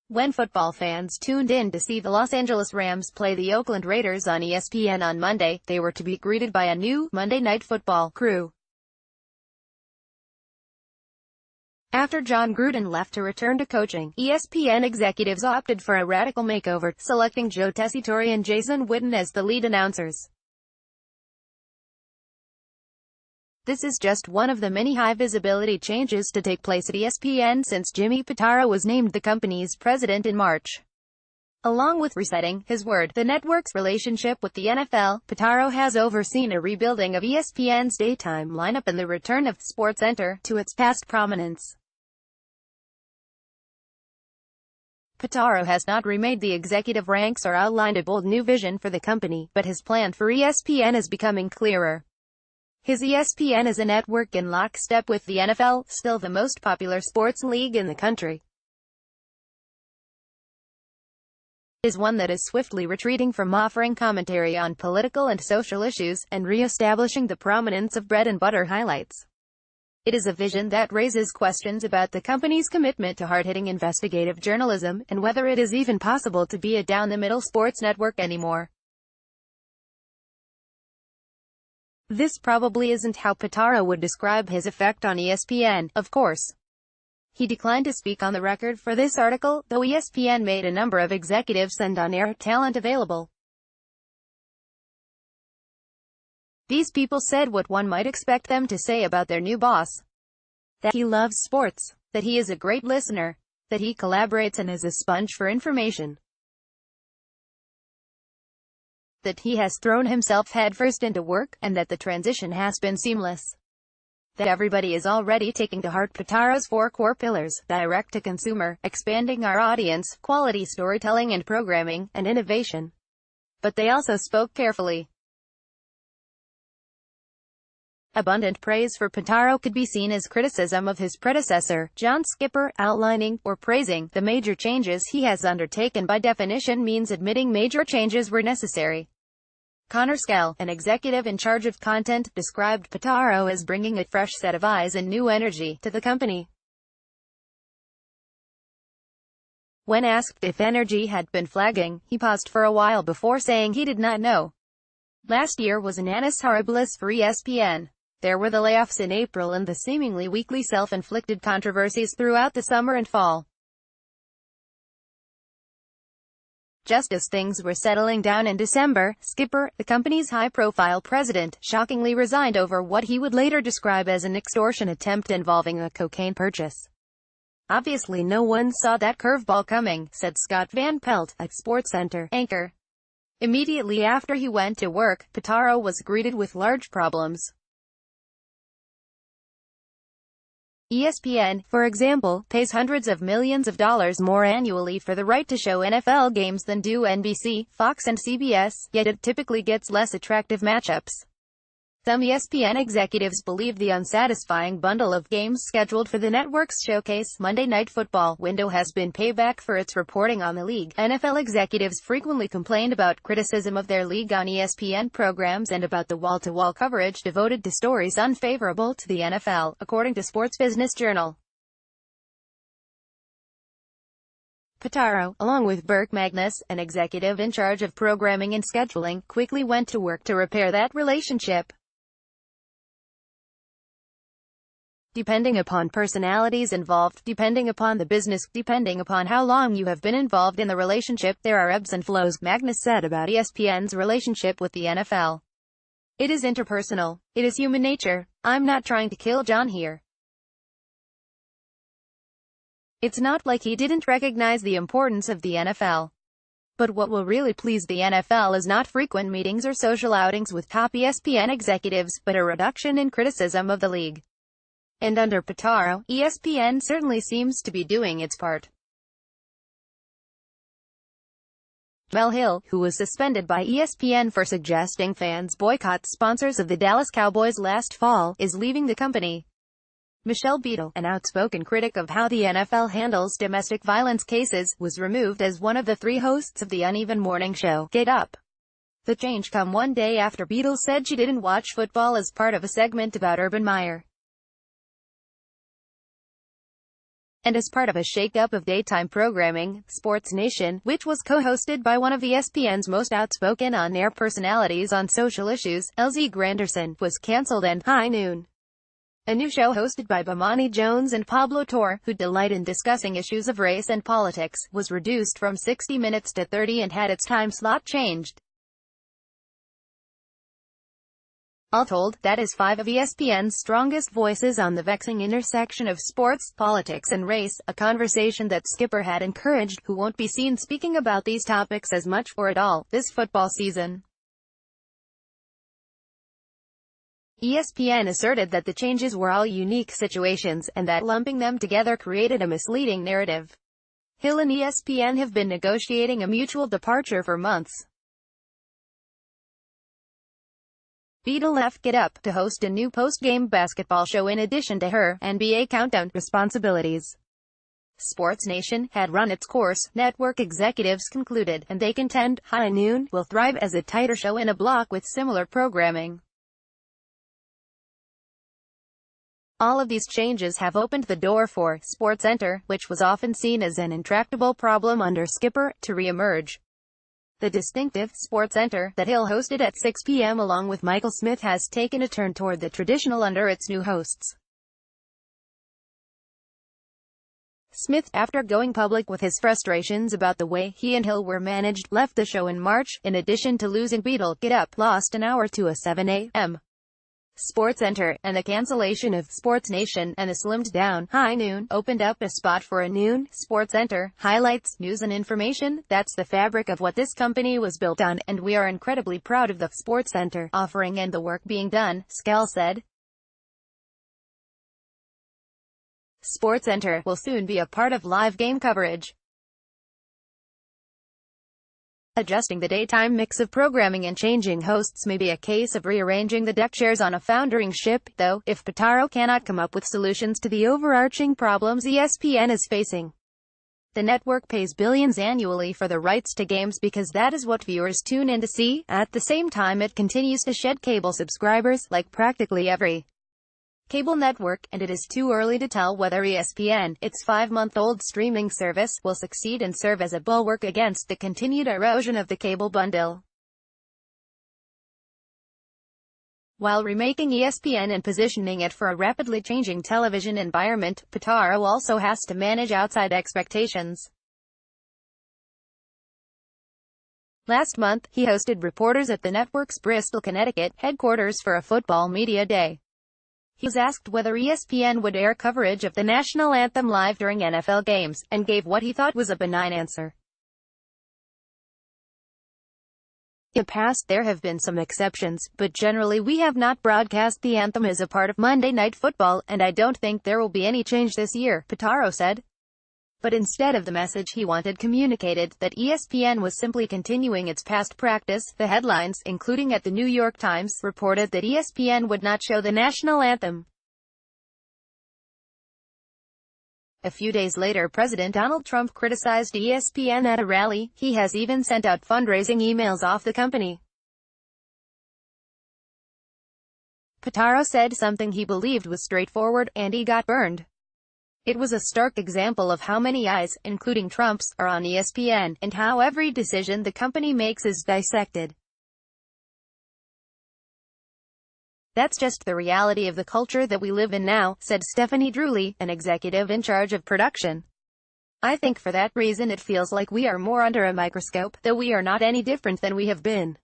When football fans tuned in to see the Los Angeles Rams play the Oakland Raiders on ESPN on Monday, they were to be greeted by a new Monday Night Football crew. After John Gruden left to return to coaching, ESPN executives opted for a radical makeover, selecting Joe Tessitore and Jason Witten as the lead announcers. This is just one of the many high-visibility changes to take place at ESPN since Jimmy Pitaro was named the company's president in March. Along with resetting the network's relationship with the NFL, Pitaro has overseen a rebuilding of ESPN's daytime lineup and the return of SportsCenter to its past prominence. Pitaro has not remade the executive ranks or outlined a bold new vision for the company, but his plan for ESPN is becoming clearer. His ESPN is a network in lockstep with the NFL, still the most popular sports league in the country. It is one that is swiftly retreating from offering commentary on political and social issues, and re-establishing the prominence of bread-and-butter highlights. It is a vision that raises questions about the company's commitment to hard-hitting investigative journalism, and whether it is even possible to be a down-the-middle sports network anymore. This probably isn't how Pitaro would describe his effect on ESPN, of course. He declined to speak on the record for this article, though ESPN made a number of executives and on-air talent available. These people said what one might expect them to say about their new boss. That he loves sports, that he is a great listener, that he collaborates and is a sponge for information, that he has thrown himself headfirst into work, and that the transition has been seamless. That everybody is already taking to heart Pitaro's 4 core pillars: direct-to-consumer, expanding our audience, quality storytelling and programming, and innovation. But they also spoke carefully. Abundant praise for Pitaro could be seen as criticism of his predecessor, John Skipper. Outlining, or praising, the major changes he has undertaken by definition means admitting major changes were necessary. Connor Skell, an executive in charge of content, described Pitaro as bringing a fresh set of eyes and new energy to the company. When asked if energy had been flagging, he paused for a while before saying he did not know. Last year was an annus horribilis for ESPN. There were the layoffs in April and the seemingly weekly self-inflicted controversies throughout the summer and fall. Just as things were settling down in December, Skipper, the company's high-profile president, shockingly resigned over what he would later describe as an extortion attempt involving a cocaine purchase. Obviously no one saw that curveball coming, said Scott Van Pelt, a SportsCenter anchor. Immediately after he went to work, Pitaro was greeted with large problems. ESPN, for example, pays hundreds of millions of dollars more annually for the right to show NFL games than do NBC, Fox and CBS, yet it typically gets less attractive matchups. Some ESPN executives believe the unsatisfying bundle of games scheduled for the network's showcase Monday Night Football window has been payback for its reporting on the league. NFL executives frequently complained about criticism of their league on ESPN programs and about the wall-to-wall coverage devoted to stories unfavorable to the NFL, according to Sports Business Journal. Pitaro, along with Burke Magnus, an executive in charge of programming and scheduling, quickly went to work to repair that relationship. Depending upon personalities involved, depending upon the business, depending upon how long you have been involved in the relationship, there are ebbs and flows, Magnus said about ESPN's relationship with the NFL. It is interpersonal. It is human nature. I'm not trying to kill John here. It's not like he didn't recognize the importance of the NFL. But what will really please the NFL is not frequent meetings or social outings with top ESPN executives, but a reduction in criticism of the league. And under Pitaro, ESPN certainly seems to be doing its part. Mel Hill, who was suspended by ESPN for suggesting fans boycott sponsors of the Dallas Cowboys last fall, is leaving the company. Michelle Beadle, an outspoken critic of how the NFL handles domestic violence cases, was removed as one of the 3 hosts of the uneven morning show, Get Up. The change come one day after Beadle said she didn't watch football as part of a segment about Urban Meyer. And as part of a shake-up of daytime programming, Sports Nation, which was co-hosted by one of ESPN's most outspoken on-air personalities on social issues, LZ Granderson, was cancelled, and High Noon, a new show hosted by Bomani Jones and Pablo Torre, who delight in discussing issues of race and politics, was reduced from 60 minutes to 30 and had its time slot changed. All told, that is 5 of ESPN's strongest voices on the vexing intersection of sports, politics and race, a conversation that Skipper had encouraged, who won't be seen speaking about these topics as much, or at all, this football season. ESPN asserted that the changes were all unique situations, and that lumping them together created a misleading narrative. Hill and ESPN have been negotiating a mutual departure for months. Beadle left Get Up to host a new post-game basketball show in addition to her NBA Countdown responsibilities. Sports Nation had run its course, network executives concluded, and they contend High Noon will thrive as a tighter show in a block with similar programming. All of these changes have opened the door for SportsCenter, which was often seen as an intractable problem under Skipper, to re-emerge. The distinctive SportsCenter that Hill hosted at 6 p.m. along with Michael Smith has taken a turn toward the traditional under its new hosts. Smith, after going public with his frustrations about the way he and Hill were managed, left the show in March. In addition to losing Beadle, Get Up lost an hour to a 7 a.m. SportsCenter, and the cancellation of Sports Nation, and the slimmed-down High Noon opened up a spot for a noon SportsCenter, highlights, news and information. That's the fabric of what this company was built on, and we are incredibly proud of the SportsCenter offering and the work being done, Scal said. SportsCenter will soon be a part of live game coverage. Adjusting the daytime mix of programming and changing hosts may be a case of rearranging the deck chairs on a foundering ship, though, if Pitaro cannot come up with solutions to the overarching problems ESPN is facing. The network pays billions annually for the rights to games because that is what viewers tune in to see. At the same time, it continues to shed cable subscribers, like practically every cable network, and it is too early to tell whether ESPN, its 5-month-old streaming service, will succeed and serve as a bulwark against the continued erosion of the cable bundle. While remaking ESPN and positioning it for a rapidly changing television environment, Pitaro also has to manage outside expectations. Last month, he hosted reporters at the network's Bristol, Connecticut, headquarters for a football media day. He was asked whether ESPN would air coverage of the national anthem live during NFL games, and gave what he thought was a benign answer. In the past, there have been some exceptions, but generally we have not broadcast the anthem as a part of Monday Night Football, and I don't think there will be any change this year, Pitaro said. But instead of the message he wanted communicated, that ESPN was simply continuing its past practice, the headlines, including at the New York Times, reported that ESPN would not show the national anthem. A few days later, President Donald Trump criticized ESPN at a rally. He has even sent out fundraising emails off the company. Pitaro said something he believed was straightforward, and he got burned. It was a stark example of how many eyes, including Trump's, are on ESPN, and how every decision the company makes is dissected. That's just the reality of the culture that we live in now, said Stephanie Drewley, an executive in charge of production. I think for that reason it feels like we are more under a microscope, though we are not any different than we have been.